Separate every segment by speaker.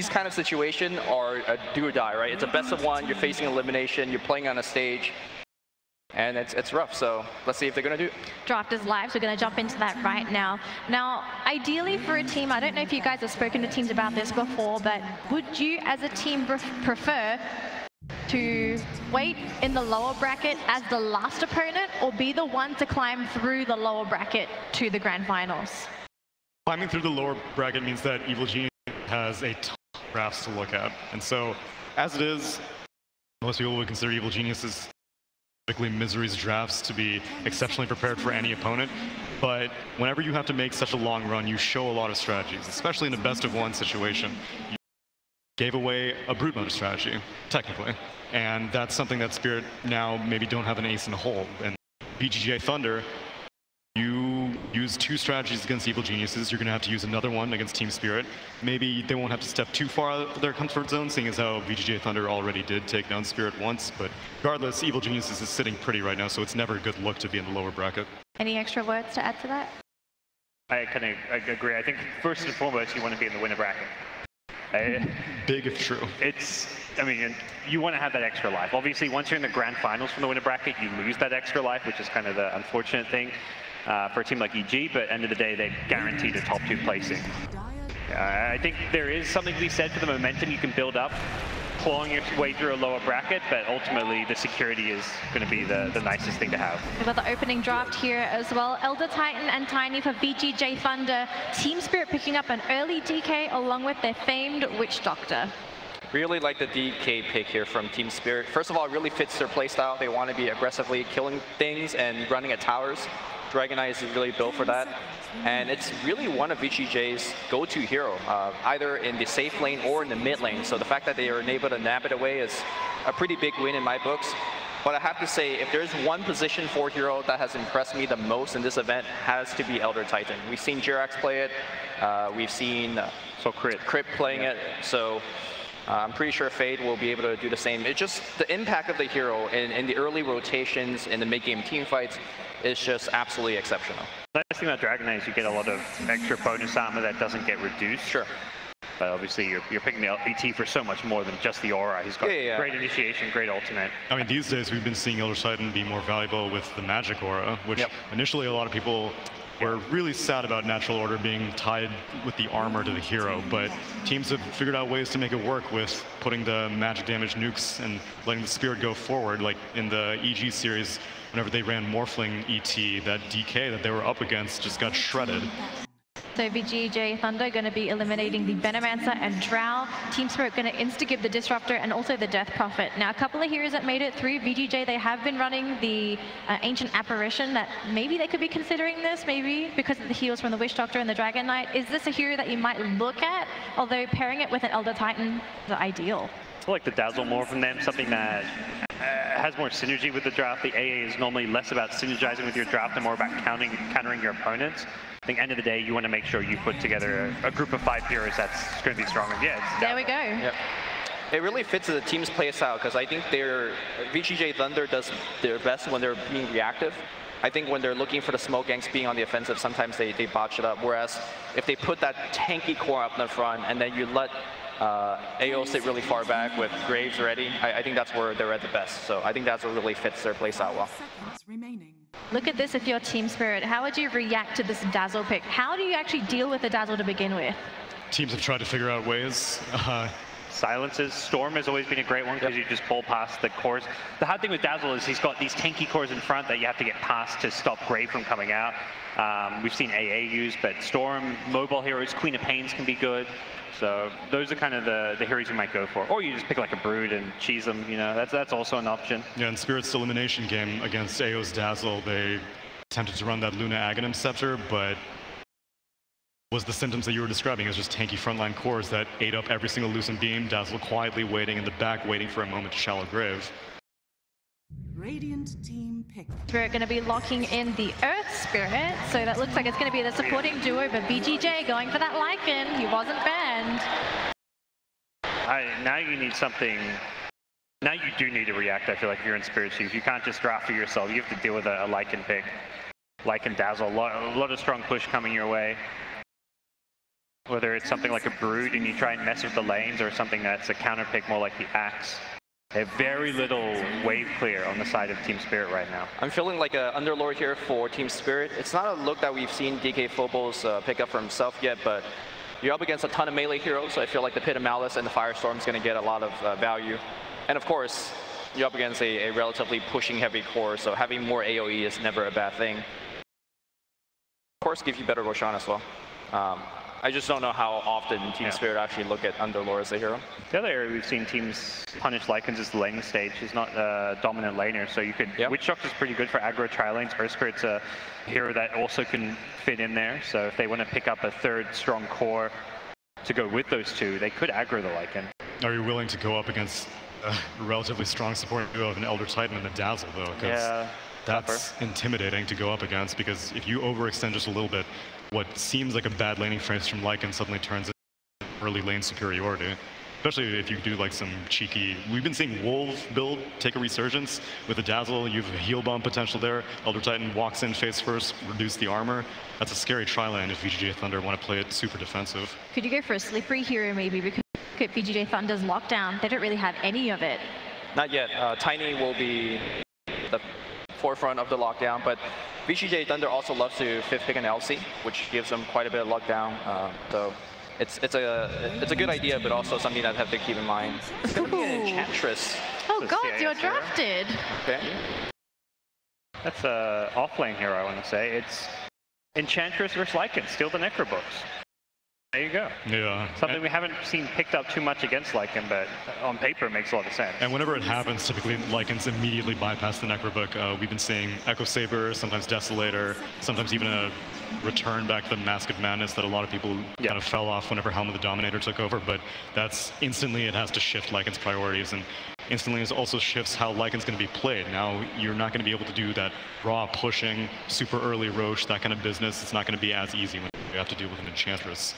Speaker 1: These kind of situation are a do or die, right? It's a best of one, you're facing elimination, you're playing on a stage, and it's rough, so let's see if they're going to do it.
Speaker 2: Draft is live, so we're going to jump into that right now. Now, ideally for a team, I don't know if you guys have spoken to teams about this before, but would you as a team prefer to wait in the lower bracket as the last opponent, or be the one to climb through the lower bracket to the grand finals?
Speaker 3: Climbing through the lower bracket means that Evil Genius has a ton of drafts to look at. And so, as it is, most people would consider Evil Genius's typically Misery's drafts to be exceptionally prepared for any opponent. But whenever you have to make such a long run, you show a lot of strategies, especially in a best of one situation. You gave away a brute mode strategy, technically. And that's something that Spirit now maybe don't have an ace in the hole. And VGJ.Thunder, you use 2 strategies against Evil Geniuses. You're going to have to use another one against Team Spirit. Maybe they won't have to step too far out of their comfort zone, seeing as how VGJ.Thunder already did take down Spirit once. But regardless, Evil Geniuses is sitting pretty right now, so it's never a good look to be in the lower bracket.
Speaker 2: Any extra words to add to that?
Speaker 4: I kind of agree. I think first and foremost, you want to be in the winner bracket.
Speaker 3: Big if true.
Speaker 4: I mean, you want to have that extra life. Obviously, once you're in the grand finals from the winner bracket, you lose that extra life, which is kind of the unfortunate thing for a team like EG, but end of the day, they're guaranteed a top 2 placing. I think there is something to be said for the momentum you can build up, clawing your way through a lower bracket, but ultimately the security is going to be the nicest thing to have.
Speaker 2: We've got the opening draft here as well. Elder Titan and Tiny for VGJ.Thunder. Team Spirit picking up an early DK along with their famed Witch Doctor.
Speaker 1: Really like the DK pick here from Team Spirit. First of all, it really fits their playstyle. They want to be aggressively killing things and running at towers. Dragon Knight is really built for that. And it's really one of VGJ's go-to hero, either in the safe lane or in the mid lane. So the fact that they are able to nab it away is a pretty big win in my books. But I have to say, if there's one position 4 hero that has impressed me the most in this event, has to be Elder Titan. We've seen Jirax play it. We've seen Crypt playing it. So I'm pretty sure Fade will be able to do the same. It's just the impact of the hero in the early rotations, in the mid-game team fights, is just absolutely exceptional.
Speaker 4: The nice thing about Dragon Knight is you get a lot of extra bonus armor that doesn't get reduced.
Speaker 1: Sure.
Speaker 4: But obviously, you're picking the ET for so much more than just the aura. He's got great initiation, great ultimate.
Speaker 3: I mean, these days we've been seeing Elder Titan be more valuable with the magic aura, which initially a lot of people were really sad about natural order being tied with the armor to the hero, but teams have figured out ways to make it work with putting the magic damage nukes and letting the Spirit go forward. Like in the EG series, whenever they ran Morphling ET, that DK that they were up against just got shredded.
Speaker 2: So VGJ.Thunder going to be eliminating the Venomancer and Drow. Team Spirit going to insta-give the Disruptor and also the Death Prophet. Now, a couple of heroes that made it through VGJ, they have been running the Ancient Apparition, that maybe they could be considering this, maybe because of the heals from the Witch Doctor and the Dragon Knight. Is this a hero that you might look at? Although pairing it with an Elder Titan is ideal.
Speaker 4: I like the Dazzle more from them, something that has more synergy with the draft. The AA is normally less about synergizing with your draft and more about countering your opponents. I think end of the day, you want to make sure you put together a group of 5 heroes that's going to be strong. And
Speaker 2: there we go.
Speaker 1: Yep. It really fits the team's play style, because I think VGJ.Thunder does their best when they're being reactive. I think when they're looking for the smoke ganks being on the offensive, sometimes they botch it up. Whereas if they put that tanky core up in the front and then you let AO sit really far back with Graves ready, I think that's where they're at the best. So I think that's what really fits their playstyle well.
Speaker 2: Look at this if you're Team Spirit. How would you react to this Dazzle pick? How do you actually deal with the Dazzle to begin with?
Speaker 3: Teams have tried to figure out ways.
Speaker 4: Silences. Storm has always been a great one because you just pull past the cores. The hard thing with Dazzle is he's got these tanky cores in front that you have to get past to stop Grave from coming out. We've seen AA used, but Storm, mobile heroes, Queen of Pains can be good. So those are kind of the heroes you might go for. Or you just pick like a Brood and cheese them, you know, that's also an option.
Speaker 3: Yeah, in Spirit's elimination game against AO's Dazzle, they attempted to run that Luna Aghanim Scepter, but was the symptoms that you were describing. It was just tanky frontline cores that ate up every single Lucent Beam, Dazzle quietly waiting in the back, waiting for a moment to Shallow Grave.
Speaker 5: Radiant team pick.
Speaker 2: Spirit going to be locking in the Earth Spirit, so that looks like it's going to be the supporting duo, but VGJ going for that Lycan. He wasn't banned.
Speaker 4: Now you need something. Now you do need to react, I feel like, if you're in Spirit Chief. You can't just draft for yourself. You have to deal with a Lycan pick. Lycan Dazzle, a lot of strong push coming your way. Whether it's something like a Brood and you try and mess with the lanes, or something that's a counter pick more like the Axe. They have very little wave clear on the side of Team Spirit right now.
Speaker 1: I'm feeling like an Underlord here for Team Spirit. It's not a look that we've seen DK Phobos pick up for himself yet, but you're up against a ton of melee heroes, so I feel like the Pit of Malice and the Firestorm is going to get a lot of value. And of course, you're up against a relatively pushing heavy core, so having more AoE is never a bad thing. Of course, give you better Roshan as well. I just don't know how often Team Spirit actually look at Underlord as a hero.
Speaker 4: The other area we've seen teams punish Lycans is the laning stage. He's not a dominant laner, so you could... Witch Doctor's pretty good for aggro tri-lanes. Earthspirit's a hero that also can fit in there, so if they want to pick up a third strong core to go with those two, they could aggro the Lycan.
Speaker 3: Are you willing to go up against a relatively strong support duo of an Elder Titan and a Dazzle, though? Because that's intimidating to go up against, because if you overextend just a little bit, what seems like a bad laning phase from Lycan suddenly turns into early lane superiority. Especially if you do like some cheeky... We've been seeing Wolf build take a resurgence with a Dazzle. You have a heal bomb potential there. Elder Titan walks in face first, reduce the armor. That's a scary tri-lane if VGJ.Thunder want to play it super defensive.
Speaker 2: Could you go for a slippery hero maybe? Because look at VGJ.Thunder's lockdown. They don't really have any of it.
Speaker 1: Not yet. Tiny will be the forefront of the lockdown, but VGJ.Thunder also loves to 5th pick an LC, which gives them quite a bit of lockdown. So it's a good idea, but also something that I have to keep in mind. It's going to be an Enchantress.
Speaker 2: Oh god, you're drafted.
Speaker 1: Okay.
Speaker 4: That's a off-lane hero, I want to say. It's Enchantress versus Lycan, steal the Necrobooks. There you go.
Speaker 3: Yeah.
Speaker 4: Something we haven't seen picked up too much against Lycan, but on paper it makes a lot of sense.
Speaker 3: And whenever it happens, typically Lycans immediately bypass the Necrobook. We've been seeing Echo Saber, sometimes Desolator, sometimes even a return back to the Mask of Madness that a lot of people kind of fell off whenever Helm of the Dominator took over, but that's instantly it has to shift Lycan's priorities, and instantly it also shifts how Lycan's going to be played. Now you're not going to be able to do that raw pushing, super early Roche, that kind of business. It's not going to be as easy when you have to deal with an Enchantress.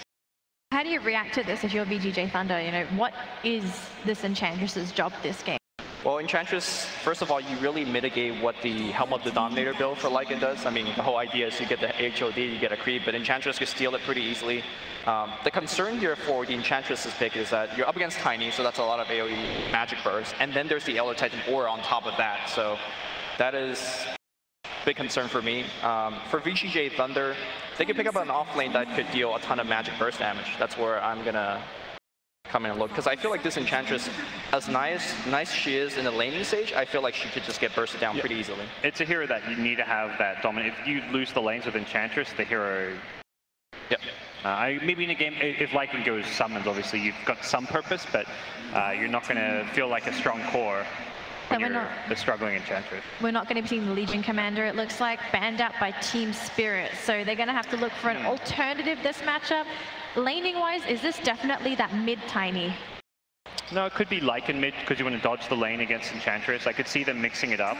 Speaker 2: How do you react to this if you're VGJ.Thunder? You know, what is this Enchantress's job this game?
Speaker 1: Well, Enchantress, first of all, you really mitigate what the Helm of the Dominator build for Lycan does. I mean, the whole idea is you get the HOD, you get a creep, but Enchantress can steal it pretty easily. The concern here for the Enchantress's pick is that you're up against Tiny, so that's a lot of AoE magic burst, and then there's the Elder Titan Aura on top of that, so that is a big concern for me. For VGJ.Thunder, they can pick up an off lane that could deal a ton of magic burst damage. That's where I'm gonna come in and look, because I feel like this Enchantress, as nice she is in the laning stage, I feel like she could just get bursted down pretty easily.
Speaker 4: It's a hero that you need to have that dominant. If you lose the lanes with Enchantress, the hero... maybe in a game, if Lycan goes summons, obviously you've got some purpose, but you're not going to feel like a strong core when you're the struggling Enchantress.
Speaker 2: We're not going to be seeing the Legion Commander, it looks like, banned out by Team Spirit. So they're going to have to look for an alternative this matchup. Laning-wise, is this definitely that mid-Tiny?
Speaker 4: No, it could be Lycan mid, because you want to dodge the lane against Enchantress. I could see them mixing it up,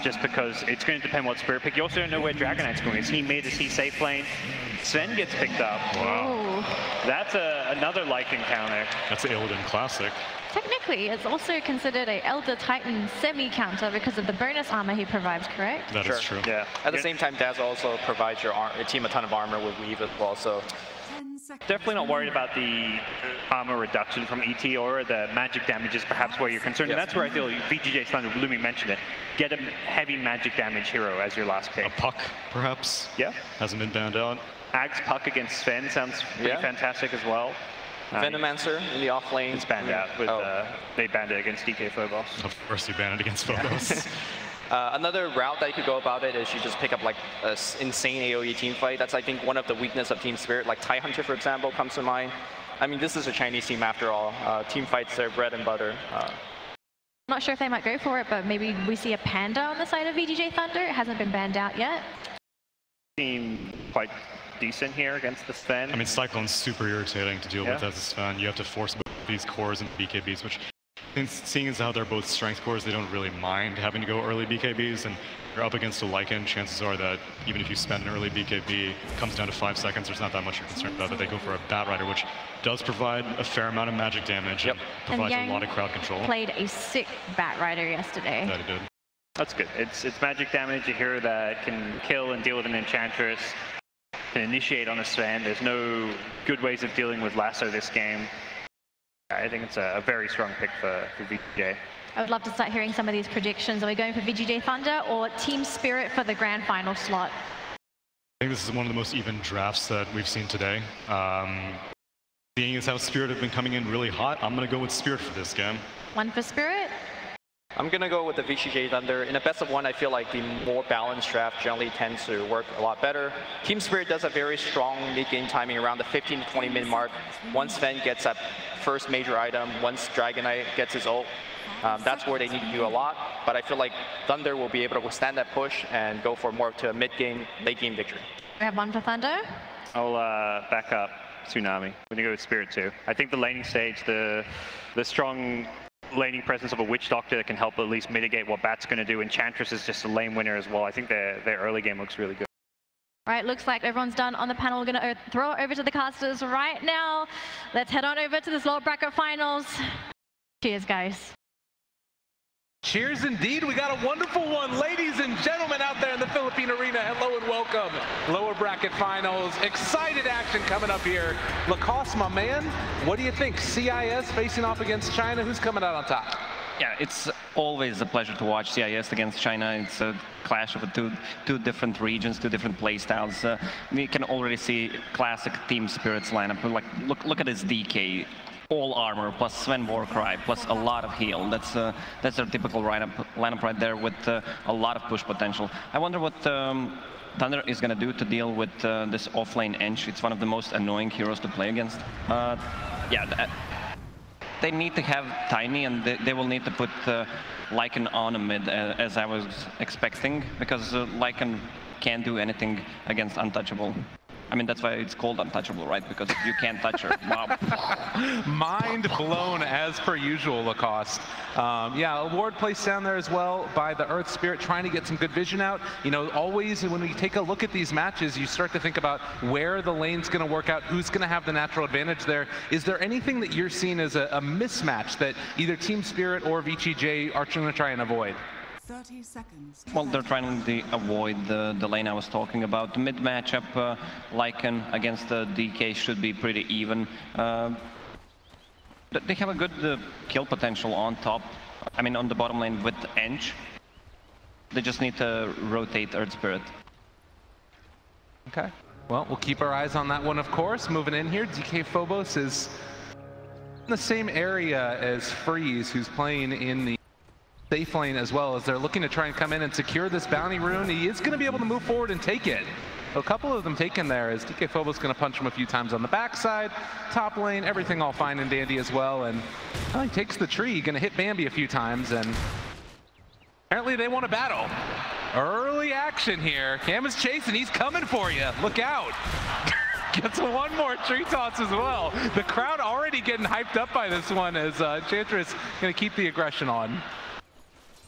Speaker 4: just because it's going to depend what Spirit pick. You also don't know where Dragonite's going. Is he mid? Is he safe lane? Sven gets picked up.
Speaker 3: Wow.
Speaker 4: That's another Lycan counter.
Speaker 3: That's Illidan Classic.
Speaker 2: Technically, it's also considered a Elder Titan semi-counter because of the bonus armor he provides, correct?
Speaker 3: That is true.
Speaker 4: Yeah.
Speaker 1: At the same time, Dazzle also provides your team a ton of armor with Weave as well, so...
Speaker 4: Definitely not worried about the armor reduction from ET or the magic damage is perhaps where you're concerned. And that's where I feel VGJ.Thunder, Lumi mentioned it, get a heavy magic damage hero as your last pick.
Speaker 3: A Puck, perhaps?
Speaker 4: Yeah.
Speaker 3: Hasn't been banned out.
Speaker 4: Ag's Puck against Sven sounds pretty fantastic as well.
Speaker 1: Venomancer in the off lane.
Speaker 4: It's banned out. With, they banned it against DK Phobos.
Speaker 3: Of course you banned it against Phobos.
Speaker 1: Another route that you could go about it is you just pick up like an insane AoE team fight. That's, I think, one of the weakness of Team Spirit. Like TIE Hunter, for example, comes to mind. I mean, this is a Chinese team after all. Team fights their bread and butter.
Speaker 2: Not sure if they might go for it, but maybe we see a Panda on the side of VGJ.Thunder. It hasn't been banned out yet.
Speaker 4: Seem quite decent here against the Sven.
Speaker 3: I mean, Cyclone's super irritating to deal with as a Sven. You have to force both these cores and BKBs, which, seeing as how they're both strength cores, they don't really mind having to go early BKBs, and you're up against a Lycan, chances are that even if you spend an early BKB, it comes down to 5 seconds, there's not that much you're concerned about, but they go for a Bat Rider, which does provide a fair amount of magic damage and provides a lot of crowd control.
Speaker 2: Played a sick Bat Rider yesterday.
Speaker 3: That he did.
Speaker 4: That's good. It's magic damage, a hero that can kill and deal with an Enchantress. can initiate on a Sven. There's no good ways of dealing with Lasso this game. I think it's a very strong pick for VGJ.
Speaker 2: I would love to start hearing some of these predictions. Are we going for VGJ.Thunder or Team Spirit for the grand final slot?
Speaker 3: I think this is one of the most even drafts that we've seen today. Being as how Spirit have been coming in really hot, I'm going to go with Spirit for this game.
Speaker 2: One for Spirit?
Speaker 1: I'm going to go with the VGJ.Thunder. In a best of one, I feel like the more balanced draft generally tends to work a lot better. Team Spirit does a very strong mid-game timing around the 15 to 20 minute mark. Once Sven gets that first major item, once Dragonite gets his ult, that's where they need to do a lot. But I feel like Thunder will be able to withstand that push and go for more to a mid-game, late-game victory.
Speaker 2: We have one for Thunder.
Speaker 4: I'll back up Tsunami. I'm going to go with Spirit too. I think the laning stage, the strong laning presence of a Witch Doctor that can help at least mitigate what Bat's going to do. Enchantress is just a lane winner as well. I think their early game looks really good.
Speaker 2: All right, looks like everyone's done on the panel. We're going to throw it over to the casters right now. Let's head on over to this lower bracket finals. Cheers, guys.
Speaker 5: Cheers indeed. We got a wonderful one. Ladies and gentlemen out there in the Philippine Arena, hello and welcome. Lower bracket finals. Excited action coming up here. Lacoste, my man, what do you think? CIS facing off against China. Who's coming out on top?
Speaker 6: Yeah, it's always a pleasure to watch CIS against China. It's a clash of two different regions, two different play styles. We can already see classic Team Spirit's lineup. Like, look at this DK. All armor plus Sven Warcry plus a lot of heal. That's their typical lineup right there with a lot of push potential. I wonder what Thunder is going to do to deal with this offlane Ench. It's one of the most annoying heroes to play against. Yeah, they need to have Tiny, and they will need to put Lycan on a mid, as I was expecting, because Lycan can't do anything against Untouchable. I mean, that's why it's called Untouchable, right? Because you can't touch her. Wow.
Speaker 5: Mind blown as per usual, Lacoste. Yeah, a ward placed down there as well by the Earth Spirit, trying to get some good vision out. You know, always when we take a look at these matches, you start to think about where the lane's going to work out, who's going to have the natural advantage there. Is there anything that you're seeing as a mismatch that either Team Spirit or VGJ are going to try and avoid?
Speaker 7: 30 seconds.
Speaker 6: Well, they're trying to avoid the lane I was talking about. The mid matchup, Lycan against the DK should be pretty even. They have a good kill potential on top. I mean, on the bottom lane with Ench. They just need to rotate Earth Spirit.
Speaker 5: Okay. Well, we'll keep our eyes on that one, of course. Moving in here, DK Phobos is in the same area as Freeze, who's playing in the safe lane as well, as they're looking to try and come in and secure this bounty rune. He is going to be able to move forward and take it. A couple of them taken there, as DK Phobos going to punch him a few times on the backside. Top lane, everything all fine and dandy as well. And well, he takes the tree, going to hit Bambi a few times, and apparently they want to battle. Early action here. Cam is chasing, he's coming for you. Look out. Gets one more tree toss as well. The crowd already getting hyped up by this one, as Enchantress going to keep the aggression on.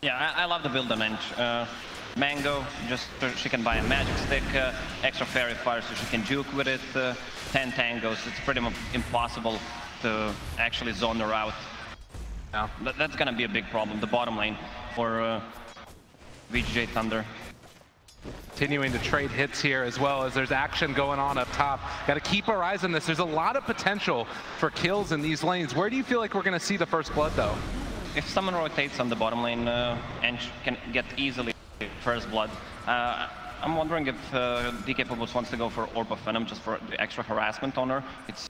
Speaker 6: Yeah, I love the build on Ench. Mango, just so she can buy a magic stick, extra fairy fire so she can juke with it, 10 tangos. It's pretty much impossible to actually zone her out. Yeah, that's gonna be a big problem, the bottom lane for VGJ.Thunder.
Speaker 5: Continuing to trade hits here, as well as there's action going on up top. Got to keep our eyes on this. There's a lot of potential for kills in these lanes. Where do you feel like we're going to see the first blood, though?
Speaker 6: If someone rotates on the bottom lane, Ench can get easily first blood. I'm wondering if DK Phobos wants to go for Orb of Venom just for the extra harassment on her. It's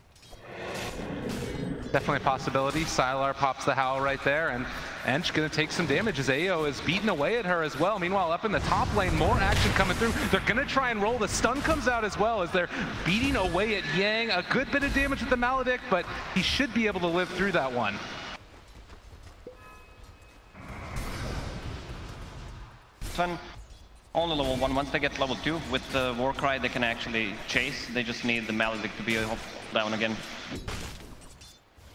Speaker 5: definitely a possibility. Sylar pops the howl right there, and Ench gonna take some damage as AO is beating away at her as well. Meanwhile, up in the top lane, more action coming through. They're gonna try and roll. The stun comes out as well as they're beating away at Yang. A good bit of damage with the Maledict, but he should be able to live through that one.
Speaker 6: Only level 1. Once they get level 2 with the Warcry, they can actually chase. They just need the Maledict to be down again.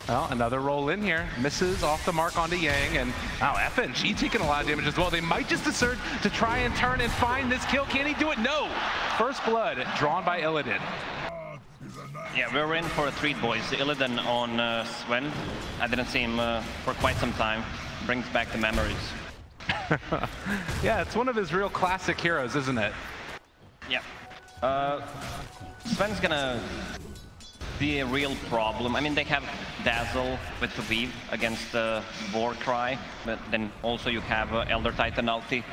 Speaker 5: Well, another roll in here. Misses off the mark onto Yang, and wow, FNG taking a lot of damage as well. They might just assert to try and turn and find this kill. Can he do it? No! First blood drawn by Illidan.
Speaker 6: Yeah, we're in for a treat, boys. Illidan on Sven. I didn't see him for quite some time. Brings back the memories.
Speaker 5: Yeah, it's one of his real classic heroes, isn't it?
Speaker 6: Yeah. Sven's gonna be a real problem. I mean, they have Dazzle with the Weave against the War Cry, but then also you have Elder Titan ulti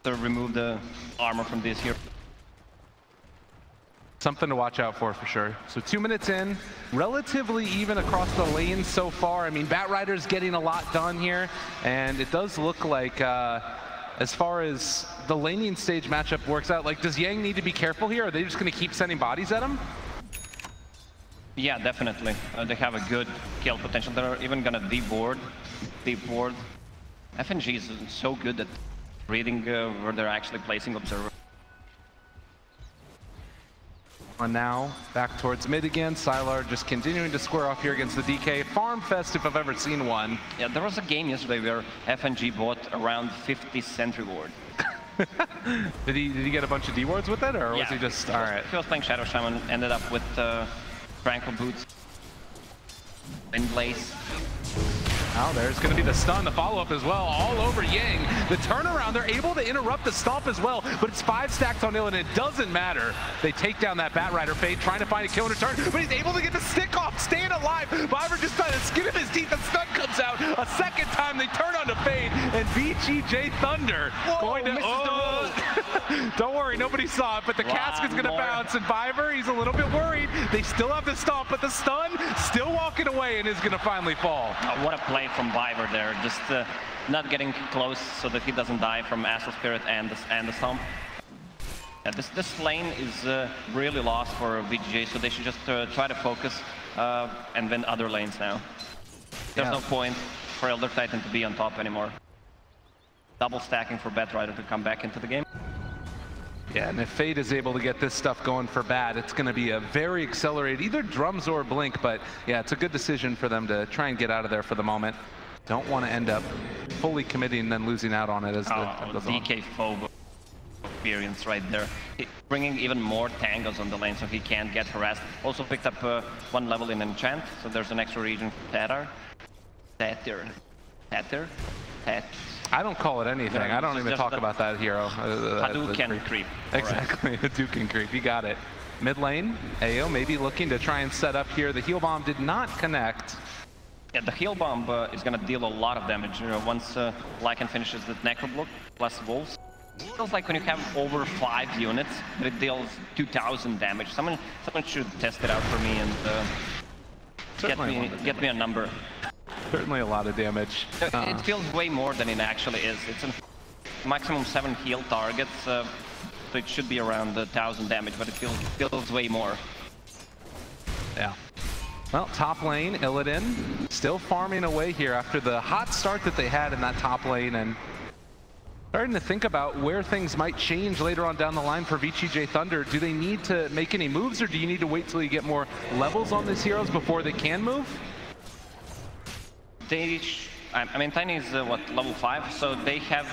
Speaker 6: to remove the armor from this here.
Speaker 5: Something to watch out for sure. So 2 minutes in, relatively even across the lanes so far. I mean, Batrider's getting a lot done here, and it does look like as far as the laning stage matchup works out, like, does Yang need to be careful here? Or are they just going to keep sending bodies at him?
Speaker 6: Yeah, definitely. They have a good kill potential. They're even gonna deep ward. FNG is so good at reading where they're actually placing observer.
Speaker 5: And now back towards mid again. Sylar just continuing to square off here against the DK. Farm fest if I've ever seen one.
Speaker 6: Yeah, there was a game yesterday where FNG bought around 50 sentry ward.
Speaker 5: Did he get a bunch of D wards with it, or was he just all right?
Speaker 6: He was playing Shadow Shaman, ended up with Tranquil Boots and Blaze.
Speaker 5: Now there's going to be the stun, the follow-up as well, all over Yang. The turnaround, they're able to interrupt the stomp as well, but it's 5 stacks on Ill, and it doesn't matter. They take down that Batrider Fade, trying to find a kill in return, but he's able to get the stick off, staying alive. Viper just trying to skin of his teeth, the stun comes out. A second time they turn on to Fade, and VGJ.Thunder going to... Don't worry, nobody saw it, but the cask is going to bounce, and Viper, he's a little bit worried. They still have the stomp, but the stun still walking away and is going to finally fall.
Speaker 6: Oh, what a play from Viper there, just not getting close so that he doesn't die from Astral Spirit and the Stomp. Yeah, this lane is really lost for VGJ, so they should just try to focus and win other lanes now. There's no point for Elder Titan to be on top anymore. Double stacking for Batrider to come back into the game.
Speaker 5: Yeah, and if Fade is able to get this stuff going for Bat, it's going to be a very accelerated, either drums or blink, but yeah, it's a good decision for them to try and get out of there for the moment. Don't want to end up fully committing and then losing out on it as the
Speaker 6: DK Phobo experience right there. Bringing even more tangos on the lane so he can't get harassed. Also picked up 1 level in Enchant, so there's an extra region for Tatter.
Speaker 5: I don't call it anything. I don't even talk about that hero.
Speaker 6: Hadouken creep.
Speaker 5: Exactly, Hadouken creep. You got it. Mid lane, AO maybe looking to try and set up here. The heal bomb did not connect.
Speaker 6: Yeah, the heal bomb is going to deal a lot of damage. Once Lycan finishes the Necroblock plus Wolves. It feels like when you have over 5 units, it deals 2,000 damage. Someone should test it out for me and get me a number.
Speaker 5: Certainly a lot of damage.
Speaker 6: It feels way more than it actually is. It's a maximum 7 heal targets, so it should be around 1,000 damage, but it feels way more.
Speaker 5: Yeah. Well, top lane, Illidan still farming away here after the hot start that they had in that top lane, and starting to think about where things might change later on down the line for VGJ.Thunder. Do they need to make any moves, or do you need to wait till you get more levels on these heroes before they can move?
Speaker 6: I mean, Tiny is what, level 5, so they have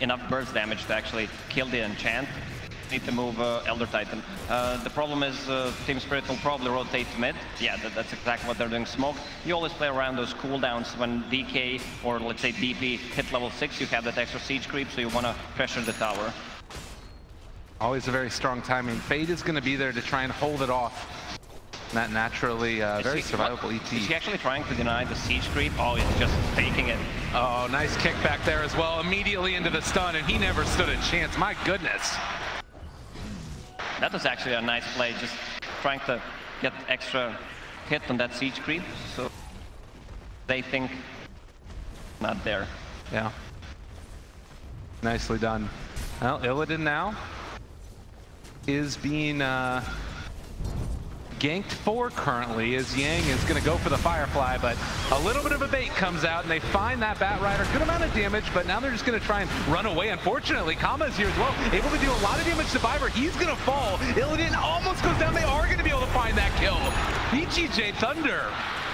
Speaker 6: enough burst damage to actually kill the Enchant. Need to move Elder Titan. The problem is Team Spirit will probably rotate mid. Yeah, that's exactly what they're doing. Smoke, you always play around those cooldowns. When DK or let's say DP hit level 6, you have that extra siege creep, so you want to pressure the tower.
Speaker 5: Always a very strong timing. Fade is going to be there to try and hold it off. That naturally very survivable ET.
Speaker 6: Is he actually trying to deny the siege creep? Oh, he's just faking it.
Speaker 5: Oh, nice kickback there as well. Immediately into the stun, and he never stood a chance. My goodness.
Speaker 6: That was actually a nice play, just trying to get extra hit on that siege creep, so they think not there.
Speaker 5: Yeah. Nicely done. Well, Illidan now is being ganked for currently, as Yang is going to go for the Firefly, but a little bit of a bait comes out, and they find that Batrider. Good amount of damage, but now they're just going to try and run away. Unfortunately, Kama is here as well, able to do a lot of damage to Viper. He's going to fall. Illidan almost goes down. They are going to be able to find that kill. VGJ.Thunder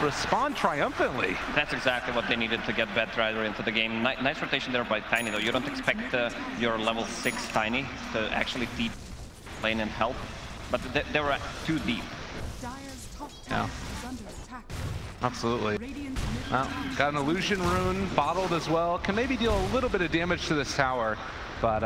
Speaker 5: respond triumphantly.
Speaker 6: That's exactly what they needed to get Batrider into the game. Nice rotation there by Tiny, though. You don't expect your level 6 Tiny to actually deep lane and help, but they were too deep.
Speaker 5: Yeah, absolutely. Well, got an illusion rune bottled as well. Can maybe deal a little bit of damage to this tower, but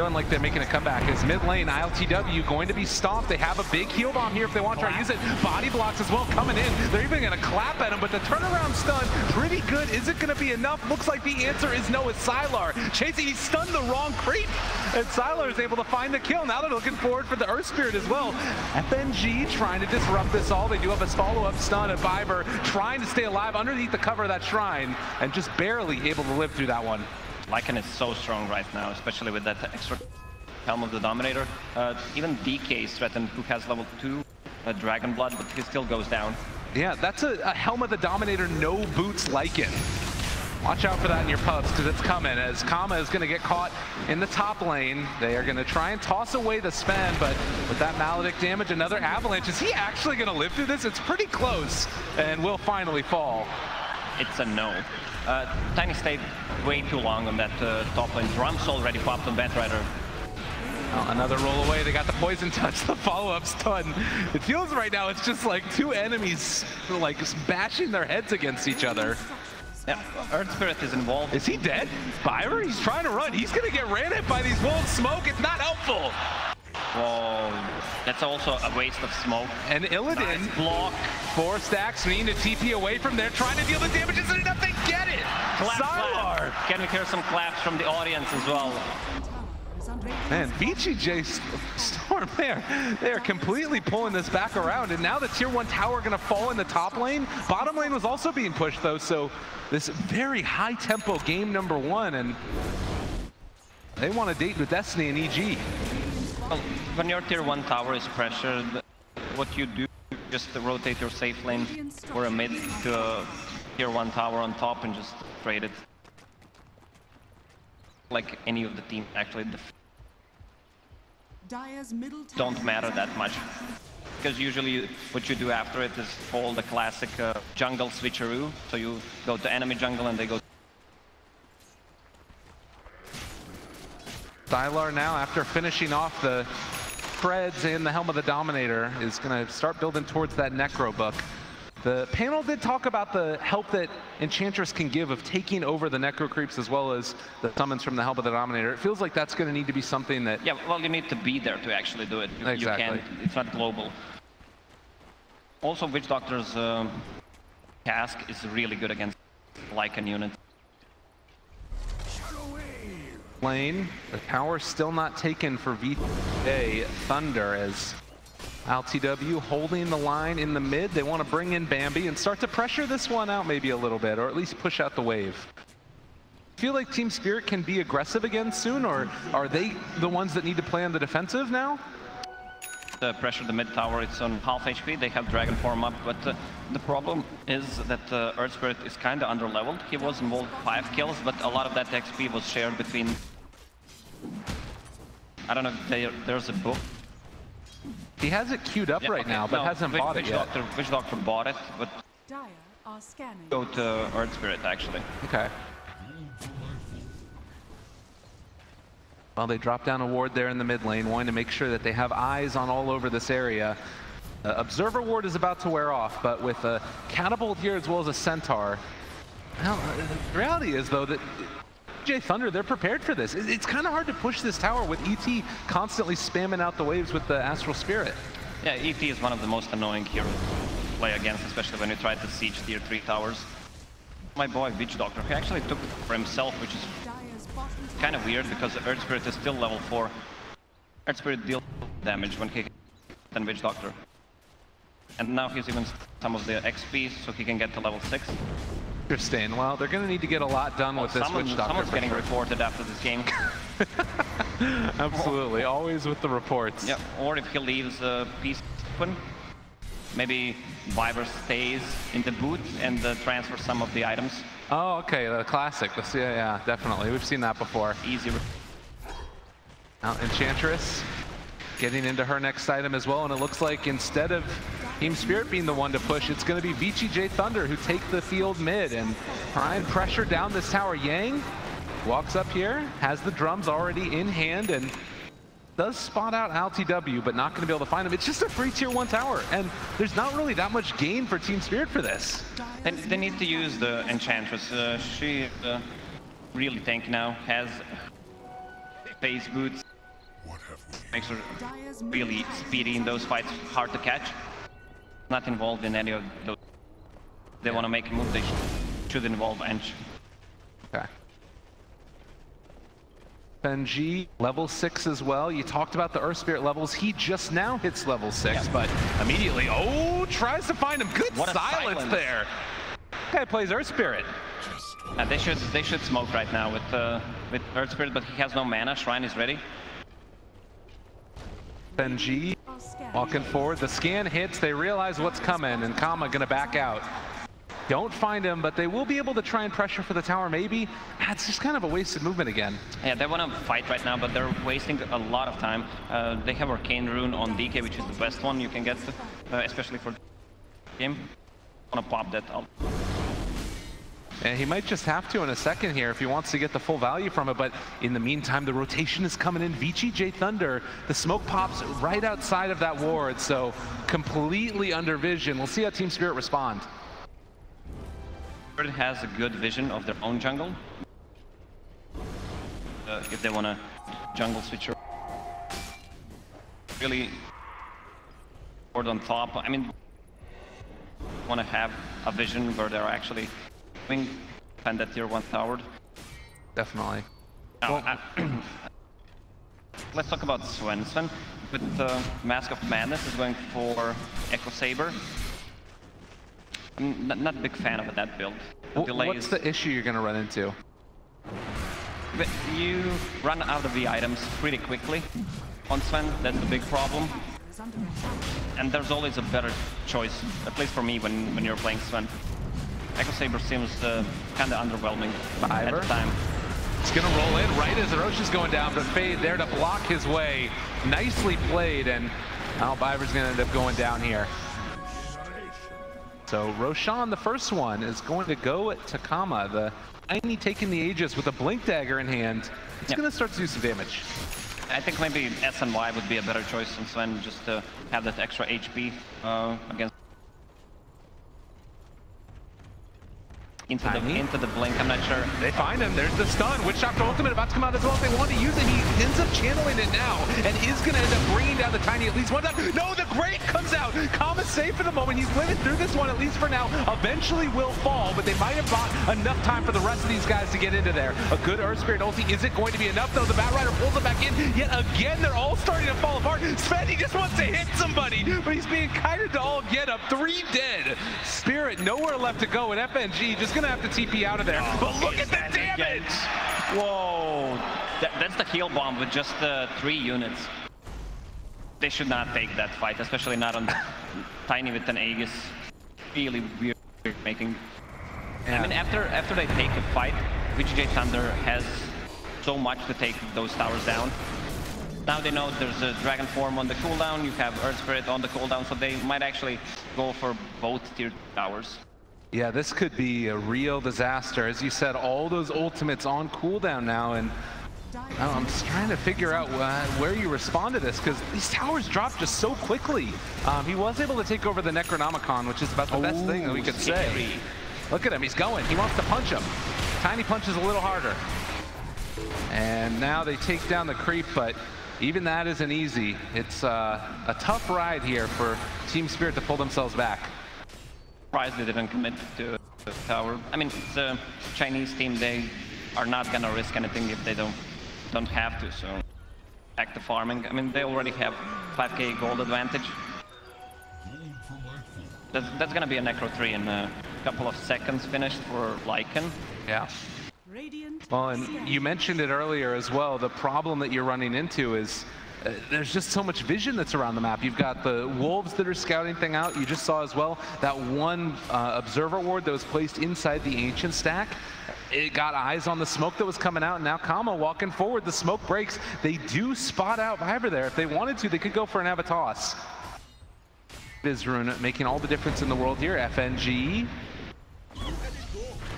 Speaker 5: Feeling like they're making a comeback. As mid lane, ILTW going to be stomped. They have a big heal bomb here if they want to try to use it. Body blocks as well coming in. They're even going to clap at him, but the turnaround stun, pretty good. Is it going to be enough? Looks like the answer is no. It's Sylar chasing. He stunned the wrong creep, and Sylar is able to find the kill. Now they're looking forward for the Earth Spirit as well. FNG trying to disrupt this all. They do have a follow-up stun at Viber, trying to stay alive underneath the cover of that shrine, and just barely able to live through that one.
Speaker 6: Lycan is so strong right now, especially with that extra Helm of the Dominator. Even DK is threatened, who has level 2 Dragon Blood, but he still goes down.
Speaker 5: Yeah, that's a Helm of the Dominator, no boots Lycan. Watch out for that in your pubs, because it's coming, as Kama is going to get caught in the top lane. They are going to try and toss away the Sven, but with that Maledict damage, another Avalanche. Is he actually going to live through this? It's pretty close, and will finally fall.
Speaker 6: It's a no. Tiny stayed way too long on that top lane. Drums already popped on Batrider.
Speaker 5: Another roll away. They got the poison touch, the follow-up stun. It feels right now it's just like two enemies like bashing their heads against each other.
Speaker 6: Yeah, Earth Spirit is involved.
Speaker 5: Is he dead? Byron, he's trying to run. He's gonna get ran at by these wolves. Smoke, it's not helpful.
Speaker 6: Whoa, that's also a waste of smoke.
Speaker 5: And Illidan,
Speaker 6: nice block.
Speaker 5: 4 stacks, needing to TP away from there, trying to deal the damage. Isn't enough, they get it! Sylar!
Speaker 6: Can we hear some claps from the audience as well?
Speaker 5: Man, VGJ.Storm, they are completely pulling this back around, and now the tier 1 tower gonna fall in the top lane. Bottom lane was also being pushed though, so this very high tempo game number 1, and they want to date with Destiny and EG.
Speaker 6: Well, when your tier 1 tower is pressured, what you do, just rotate your safe lane or a mid to a tier 1 tower on top and just trade it. Like any of the team actually don't matter that much. Because usually what you do after it is all the classic jungle switcheroo. So you go to enemy jungle and they go.
Speaker 5: Sylar now, after finishing off the Freds and the Helm of the Dominator, is going to start building towards that Necro book. The panel did talk about the help that Enchantress can give of taking over the Necro creeps as well as the summons from the Helm of the Dominator. It feels like that's going to need to be something that...
Speaker 6: Yeah, well, you need to be there to actually do it.
Speaker 5: Exactly.
Speaker 6: You can't, it's not global. Also, Witch Doctor's cask is really good against Lycan units.
Speaker 5: Lane, the power still not taken for VGJ.Thunder as ILTW holding the line in the mid. They want to bring in Bambi and start to pressure this one out maybe a little bit, or at least push out the wave. Feel like Team Spirit can be aggressive again soon, or are they the ones that need to play on the defensive now?
Speaker 6: The pressure the mid tower, it's on half HP. They have Dragon Form up, but the problem is that Earth Spirit is kind of underleveled. He was involved 5 kills, but a lot of that XP was shared between... I don't know if there's a book.
Speaker 5: He has it queued up right now, but hasn't bought it yet.
Speaker 6: Witch Doctor bought it, but go to Earth Spirit actually.
Speaker 5: Okay. Well, they drop down a ward there in the mid lane, wanting to make sure that they have eyes on all over this area. Observer ward is about to wear off, but with a catapult here as well as a centaur. Well, the reality is though that VGJ.Thunder, they're prepared for this. It's kind of hard to push this tower with ET constantly spamming out the waves with the Astral Spirit.
Speaker 6: Yeah, ET is one of the most annoying heroes to play against, especially when you try to siege tier 3 towers. My boy Witch Doctor, he actually took it for himself, which is kind of weird because Earth Spirit is still level 4. Earth Spirit deals damage when he than Witch Doctor. And now he's even some of the XP so he can get to level 6.
Speaker 5: Interesting. Well, they're going to need to get a lot done with this Witch Doctor.
Speaker 6: Someone's getting reported after this game.
Speaker 5: Absolutely, always with the reports.
Speaker 6: Yeah, or if he leaves a piece open, maybe Viber stays in the boot and transfers some of the items.
Speaker 5: Oh, okay, the classic. Yeah, definitely. We've seen that before.
Speaker 6: Easy.
Speaker 5: Now, Enchantress getting into her next item as well, and it looks like instead of Team Spirit being the one to push, it's going to be VGJ.Thunder who take the field mid and try and pressure down this tower. Yang walks up here, has the drums already in hand, and does spot out ILTW, but not going to be able to find him. It's just a free tier 1 tower, and there's not really that much gain for Team Spirit for this.
Speaker 6: They need to use the Enchantress. She really tanky now, has phase boots. makes her really speedy in those fights, hard to catch. Not involved in any of those. They want to make a move, they should involve Ench.
Speaker 5: Okay. FNG, level 6 as well. You talked about the Earth Spirit levels. He just now hits level 6, but immediately, tries to find him. Good silence there. Guy plays Earth Spirit.
Speaker 6: They should smoke right now with Earth Spirit, but he has no mana. Shrine is ready.
Speaker 5: FNG walking forward. The scan hits. They realize what's coming, and Kama gonna back out. Don't find him, but they will be able to try and pressure for the tower, maybe. It's just kind of a wasted movement again. Yeah,
Speaker 6: they want to fight right now, but they're wasting a lot of time. They have Arcane Rune on DK, which is the best one you can get, especially for game. Want to pop that out.
Speaker 5: And he might just have to in a second here if he wants to get the full value from it, but in the meantime, the rotation is coming in. VGJ.Thunder, the smoke pops right outside of that ward, so completely under vision. We'll see how Team Spirit respond.
Speaker 6: Spirit has a good vision of their own jungle. If they want to jungle switcher. Really board on top. I mean, want to have a vision where they're actually doing and that tier 1 towered.
Speaker 5: Definitely.
Speaker 6: Now, let's talk about Sven. Sven with Mask of Madness is going for Echo Saber. I'm not a big fan of that build.
Speaker 5: What's the issue you're going to run into?
Speaker 6: But you run out of the items pretty quickly on Sven. That's the big problem. And there's always a better choice, at least for me, when you're playing Sven. Echo Saber seems kind of underwhelming at the time.
Speaker 5: It's going to roll in right as the Rosh is going down, but Fade there to block his way. Nicely played, and now Biver's going to end up going down here. So Roshan, the first one, is going to go to Kama. The Tiny taking the Aegis with a Blink Dagger in hand. It's going to start to do some damage.
Speaker 6: I think maybe SNY would be a better choice than Sven, just to have that extra HP against into the blink. I'm not sure.
Speaker 5: They find him. There's the stun. Witchshock Ultimate about to come out as well. If they want to use it, he ends up channeling it now and is going to end up bringing down the Tiny at least one time. No, the Great comes out. Kama's safe for the moment. He's living through this one, at least for now. Eventually will fall, but they might have bought enough time for the rest of these guys to get into there. A good Earth Spirit ulti. Is it going to be enough, though? The Batrider pulls it back in. Yet again, they're all starting to fall apart. Sven, he just wants to hit somebody, but he's being kited to all get up. 3 dead. Spirit nowhere left to go, and FNG just going to have to TP out of there. But look at the damage!
Speaker 6: Whoa! That's the heal bomb with just 3 units. They should not take that fight, especially not on Tiny with an Aegis. Really weird making. Yeah. I mean, after they take a fight, VGJ.Thunder has so much to take those towers down. Now they know there's a Dragon Form on the cooldown, you have Earth Spirit on the cooldown, so they might actually go for both tier towers.
Speaker 5: Yeah, this could be a real disaster. As you said, all those ultimates on cooldown now, and I'm just trying to figure out where you respond to this, because these towers drop just so quickly. He was able to take over the Necronomicon, which is about the best thing that we could say. Look at him, he's going. He wants to punch him. Tiny punches a little harder. And now they take down the creep, but even that isn't easy. It's a tough ride here for Team Spirit to pull themselves back.
Speaker 6: Surprised they didn't commit to the tower. I mean, it's a Chinese team. They are not gonna risk anything if they don't have to. So back to farming. I mean, they already have 5k gold advantage. That's gonna be a Necro 3 in a couple of seconds finished for Lycan.
Speaker 5: Yeah. Well, and you mentioned it earlier as well. The problem that you're running into is there's just so much vision that's around the map. You've got the wolves that are scouting thing out. You just saw as well that one observer ward that was placed inside the ancient stack. It got eyes on the smoke that was coming out, and now Kama walking forward. The smoke breaks. They do spot out Viber there. If they wanted to, they could go for an Avatos. Rune making all the difference in the world here. FNG.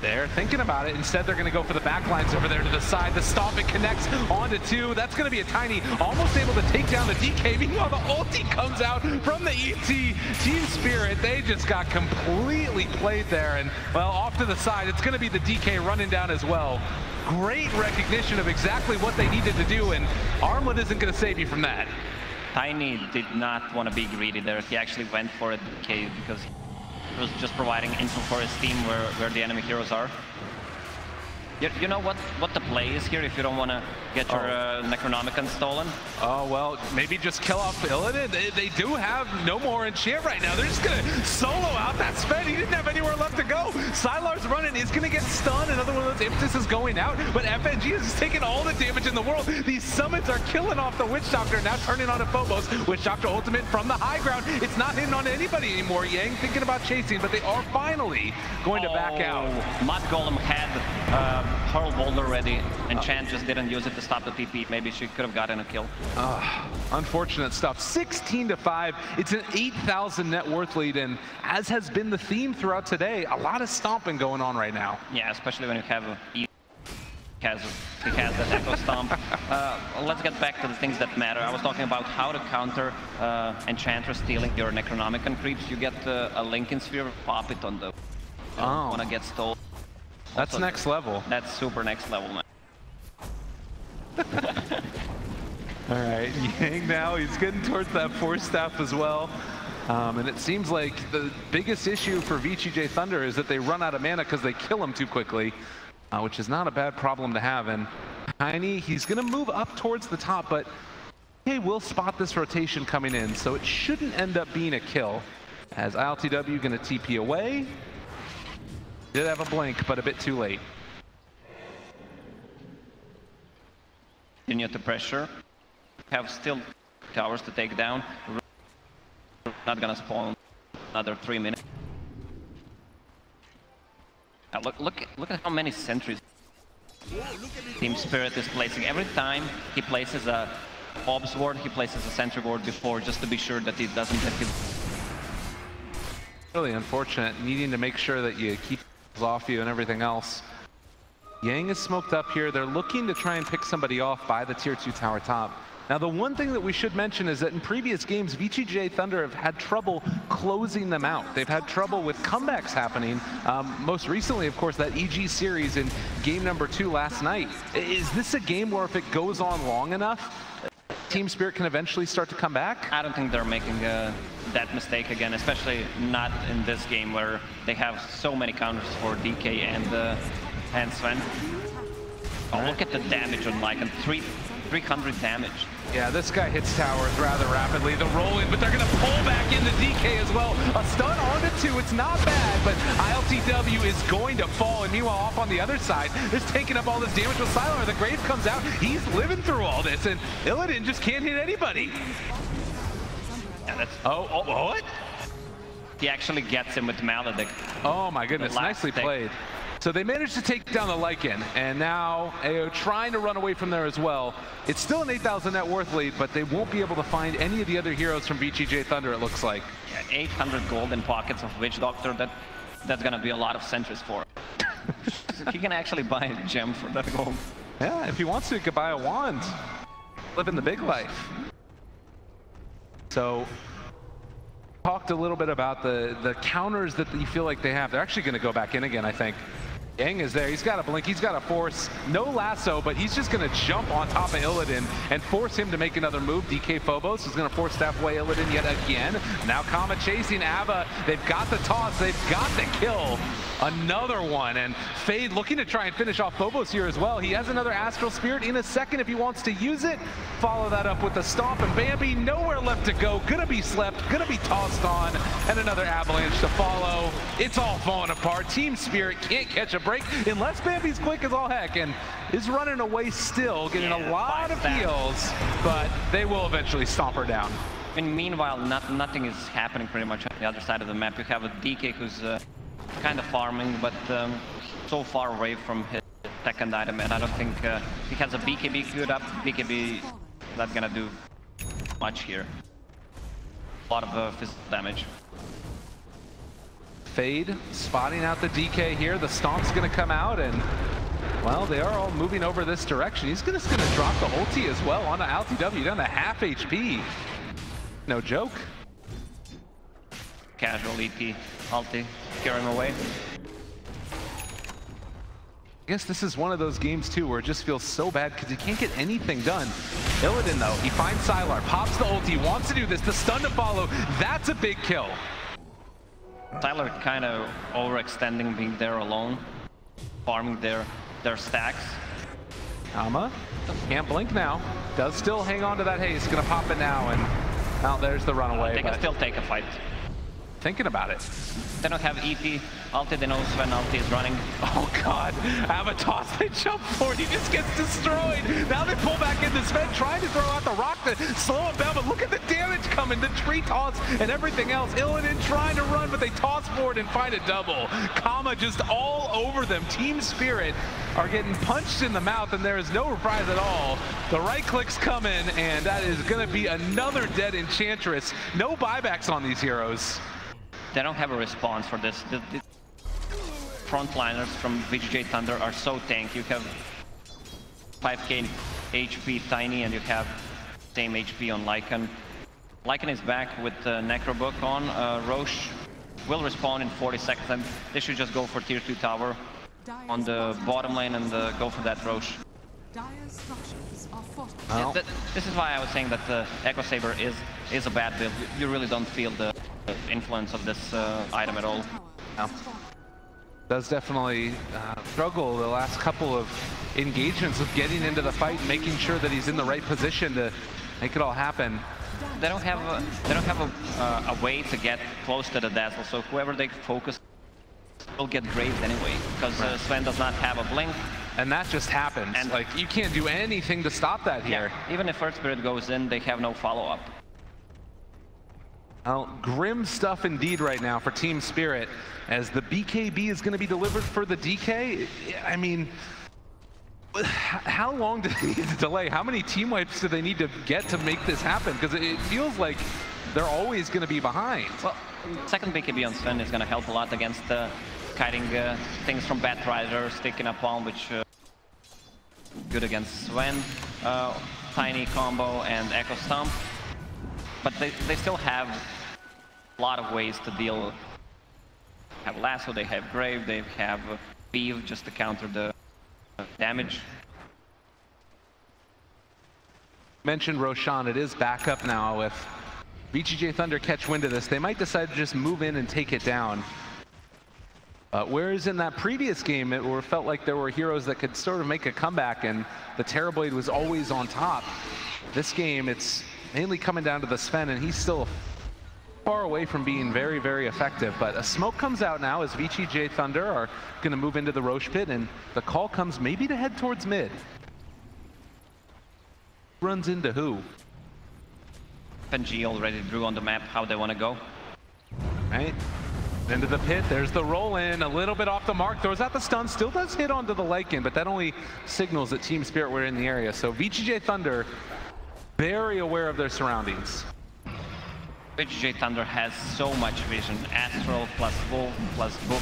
Speaker 5: They're thinking about it. Instead, they're going to go for the backlines over there to the side. The stomp, it connects onto 2. That's going to be a Tiny, almost able to take down the DK. Meanwhile, the ulti comes out from the ET. Team Spirit, they just got completely played there. And, well, off to the side, it's going to be the DK running down as well. great recognition of exactly what they needed to do, and Armlet isn't going to save you from that.
Speaker 6: Tiny did not want to be greedy there. He actually went for it because he was just providing info for his team where the enemy heroes are. You know what the play is here if you don't want to get your Necronomicon stolen?
Speaker 5: Oh, well, maybe just kill off Illidan. They do have no more enchant right now. They're just going to solo out that Sven. He didn't have anywhere left to go. Sylar's running. Is going to get stunned. Another one of those impetus is going out. But FNG is taking all the damage in the world. These summons are killing off the Witch Doctor. Now turning on to Phobos. Witch Doctor ultimate from the high ground. It's not hitting on anybody anymore. Yang thinking about chasing, but they are finally going to back out.
Speaker 6: Mud Golem had Hurl Boulder ready, and Chan just didn't use it to stop the TP. Maybe she could have gotten a kill.
Speaker 5: Unfortunate stuff. 16-5. It's an 8,000 net worth lead, and as has been the theme throughout today, a lot of stomping going on right now.
Speaker 6: Yeah, especially when you have he has that Echo Stomp. Let's get back to the things that matter. I was talking about how to counter Enchantress stealing your Necronomicon creeps. You get a Lincoln Sphere, pop it on the want to get stolen.
Speaker 5: That's also next level.
Speaker 6: That's super next level, man.
Speaker 5: All right, Yang now, he's getting towards that Force Staff as well. And it seems like the biggest issue for VGJ.Thunder is that they run out of mana because they kill him too quickly, which is not a bad problem to have. And Tiny, he's going to move up towards the top, but he will spot this rotation coming in, so it shouldn't end up being a kill. As ILTW going to TP away. Did have a blink, but a bit too late.
Speaker 6: Continue to pressure. Have still towers to take down. Not gonna spawn another 3 minutes. Look at how many sentries Team Spirit is placing. Every time he places a Obs ward, he places a sentry ward before, just to be sure that he doesn't get killed.
Speaker 5: Really unfortunate, needing to make sure that you keep off you and everything else. Yang is smoked up here. They're looking to try and pick somebody off by the tier 2 tower top. Now, the one thing that we should mention is that in previous games, VGJ.Thunder have had trouble closing them out. They've had trouble with comebacks happening. Most recently, of course, that EG series in game number 2 last night. Is this a game where if it goes on long enough, Team Spirit can eventually start to come back?
Speaker 6: I don't think they're making that mistake again, especially not in this game where they have so many counters for DK and Sven. Oh, look at the damage on Lycan, 300 damage.
Speaker 5: Yeah, this guy hits towers rather rapidly. The roll-in, but they're going to pull back into DK as well. A stun onto 2, it's not bad, but ILTW is going to fall. And meanwhile, off on the other side, they're taking up all this damage with Sylar. The Grave comes out, he's living through all this, and Illidan just can't hit anybody.
Speaker 6: Yeah, that's...
Speaker 5: what?
Speaker 6: He actually gets him with Maledict.
Speaker 5: Oh my goodness, nicely played. So they managed to take down the Lycan, and now AO trying to run away from there as well. It's still an 8,000 net worth lead, but they won't be able to find any of the other heroes from VGJ.Thunder, it looks like.
Speaker 6: Yeah, 800 gold in pockets of Witch Doctor, that's gonna be a lot of sentries for him. He can actually buy a gem for that gold.
Speaker 5: Yeah, if he wants to, he could buy a wand. Living the big life. So, talked a little bit about the counters that you feel like they have. They're actually going to go back in again, I think. Yang is there. He's got a blink. He's got a force. No lasso, but he's just going to jump on top of Illidan and force him to make another move. DK Phobos is going to force staff away Illidan yet again. Now Kama chasing Ava. They've got the toss. They've got the kill. Another one. And Fade looking to try and finish off Phobos here as well. He has another Astral Spirit in a second if he wants to use it. Follow that up with the Stomp, and Bambi nowhere left to go. Gonna be slept. Gonna be tossed on. And another Avalanche to follow. It's all falling apart. Team Spirit can't catch a break unless Bambi's quick as all heck and is running away still, getting a lot of heals, but they will eventually stomp her down.
Speaker 6: And meanwhile, nothing is happening pretty much on the other side of the map. You have a DK who's kind of farming, but so far away from his second item, and I don't think he has a BKB queued up. BKB not gonna do much here. A lot of physical damage.
Speaker 5: Fade spotting out the DK here. The Stomp's going to come out, and well, they are all moving over this direction. He's just going to drop the ulti as well onto ILTW down to half HP. No joke.
Speaker 6: Casual ET ulti, scare him away.
Speaker 5: I guess this is one of those games too where it just feels so bad because he can't get anything done. Illidan though, he finds Sylar, pops the ulti, wants to do this, the stun to follow, that's a big kill.
Speaker 6: Sylar kind of overextending, being there alone, farming their stacks.
Speaker 5: Kama can't blink now, does still hang on to that haste, gonna pop it now, and now there's the runaway.
Speaker 6: They can still take a fight.
Speaker 5: Thinking about it.
Speaker 6: They don't have EP, ulti, they know Sven ulti is running.
Speaker 5: Oh god, Avatos, they jump forward, he just gets destroyed. Now they pull back into Sven, trying to throw out the rock to slow him down, but look at the damage coming, the tree toss and everything else. Illidan trying to run, but they toss forward and find a double. Kama just all over them. Team Spirit are getting punched in the mouth, and there is no reprise at all. The right clicks come in, and that is gonna be another dead Enchantress. No buybacks on these heroes.
Speaker 6: They don't have a response for this. The frontliners from VGJ.Thunder are so tanky. You have 5k HP Tiny, and you have same HP on Lycan. Lycan is back with Necrobook on. Roche will respawn in 40 seconds, and they should just go for tier 2 tower on the bottom lane and go for that Roche.
Speaker 5: Well,
Speaker 6: This is why I was saying that the Echo Saber is a bad build. You really don't feel the influence of this item at all.
Speaker 5: no. Does definitely struggle the last couple of engagements of getting into the fight and making sure that he's in the right position to make it all happen.
Speaker 6: They don't have a way to get close to the Dazzle, so whoever they focus will get grazed anyway, because Sven does not have a blink.
Speaker 5: And that just happens. And like, you can't do anything to stop that here.
Speaker 6: Yeah, even if Earth Spirit goes in, they have no follow-up.
Speaker 5: Well, grim stuff indeed right now for Team Spirit, as the BKB is going to be delivered for the DK. I mean, how long do they need to delay? How many team wipes do they need to get to make this happen? Because it feels like they're always going to be behind.
Speaker 6: Well, second BKB on Sven is going to help a lot against kiting things from Batrider, sticking a palm, which good against Sven. Tiny combo and Echo Stomp. But they still have a lot of ways to deal. They have Lasso, they have Grave, they have Beeve just to counter the damage.
Speaker 5: Mentioned Roshan, it is back up now with VGJ.Thunder catch wind of this. They might decide to just move in and take it down. Whereas in that previous game, it felt like there were heroes that could sort of make a comeback and the Terrorblade was always on top. This game, it's mainly coming down to the Sven, and he's still far away from being very, very effective. But a smoke comes out now as VGJ.Thunder are going to move into the Roche pit, and the call comes maybe to head towards mid. Runs into who?
Speaker 6: FNG already drew on the map how they want to go.
Speaker 5: Right. Into the pit, there's the roll in, a little bit off the mark, throws out the stun, still does hit onto the Lycan, but that only signals that Team Spirit were in the area. So VGJ.Thunder, very aware of their surroundings.
Speaker 6: VGJ.Thunder has so much vision. Astral plus Wolf plus Book.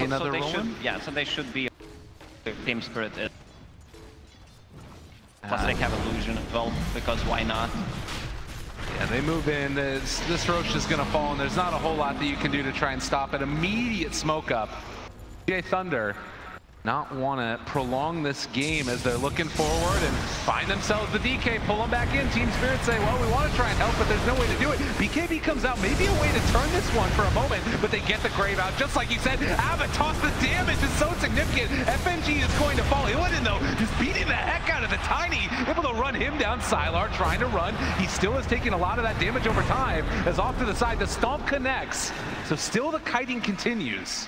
Speaker 5: Another
Speaker 6: so
Speaker 5: roll in?
Speaker 6: Yeah, so they should be Team Spirit. Plus they have Illusion as well, because why not?
Speaker 5: Yeah, they move in. This Roche is going to fall, and there's not a whole lot that you can do to try and stop it. Immediate smoke up. VGJ.Thunder not want to prolong this game as they're looking forward and find themselves the DK, pull them back in. Team Spirit say, well, we want to try and help, but there's no way to do it. BKB comes out, maybe a way to turn this one for a moment, but they get the Grave out. Just like you said, Avatos, the damage is so significant. FNG is going to fall. Illidan, though, just beating the heck out of the Tiny, able to run him down. Sylar trying to run. He still is taking a lot of that damage over time, as off to the side, the Stomp connects. So still the kiting continues.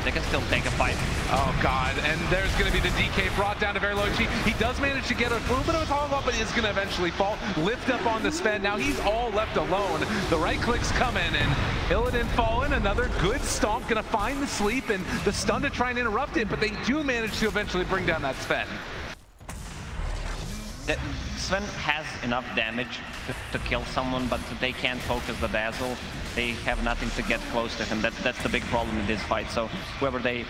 Speaker 6: They can still take a fight.
Speaker 5: Oh god, and there's going to be the DK brought down to very low HP. He does manage to get a little bit of a follow-up, but is going to eventually fall. Lift up on the Sven. Now he's all left alone. The right clicks come in, and Illidan fallen. Another good stomp, going to find the sleep and the stun to try and interrupt it, but they do manage to eventually bring down that Sven.
Speaker 6: Sven has enough damage to kill someone, but they can't focus the Dazzle. They have nothing to get close to him. That's the big problem in this fight. So whoever they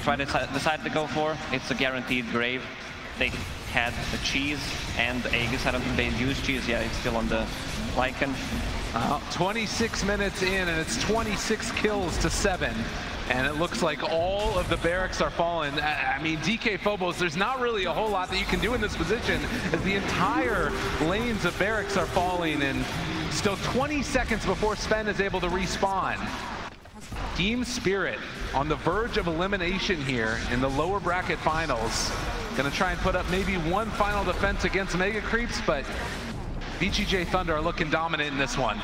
Speaker 6: try to decide to go for, it's a guaranteed Grave. They had the Cheese and Aegis. I don't think they used Cheese. Yeah, it's still on the Lycan.
Speaker 5: 26 minutes in, and it's 26 kills to 7. And it looks like all of the barracks are falling. I mean, DK Phobos, there's not really a whole lot that you can do in this position as the entire lanes of barracks are falling, and still 20 seconds before Sven is able to respawn. Team Spirit on the verge of elimination here in the lower bracket finals. Gonna try and put up maybe one final defense against Mega Creeps, but VGJ.Thunder are looking dominant in this one.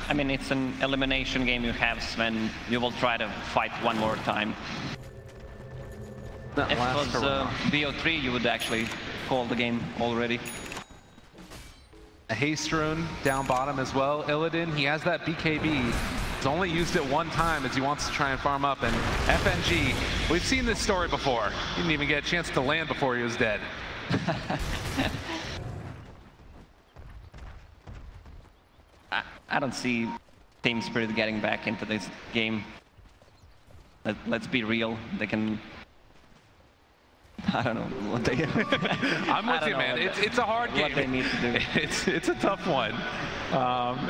Speaker 6: I mean, it's an elimination game. You have Sven. You will try to fight one more time. If it was bo3, you would actually call the game already.
Speaker 5: A haste rune down bottom as well. Illidan, he has that BKB. He's only used it one time as he wants to try and farm up. And FNG, we've seen this story before. He didn't even get a chance to land before he was dead.
Speaker 6: I don't see Team Spirit getting back into this game. Let's be real. They can... I don't know what they...
Speaker 5: I'm with you, man. It's a hard game.
Speaker 6: What they need to do.
Speaker 5: It's a tough one.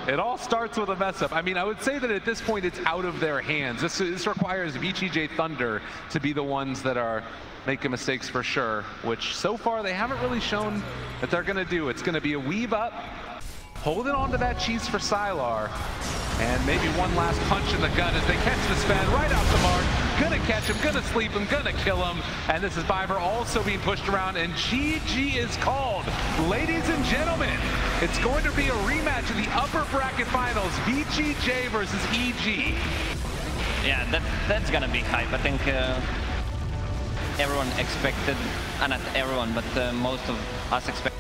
Speaker 5: It all starts with a mess up. I mean, I would say that at this point it's out of their hands. This requires VGJ.Thunder to be the ones that are making mistakes for sure, which so far they haven't really shown that they're going to do. It's going to be a weave up, holding on to that cheese for Sylar, and maybe one last punch in the gut as they catch the Sven right out the mark. Gonna catch him, gonna sleep him, gonna kill him. And this is Viper also being pushed around, and GG is called. Ladies and gentlemen, it's going to be a rematch in the upper bracket finals, VGJ versus EG.
Speaker 6: Yeah, that's gonna be hype. I think everyone expected, not everyone, but most of us expected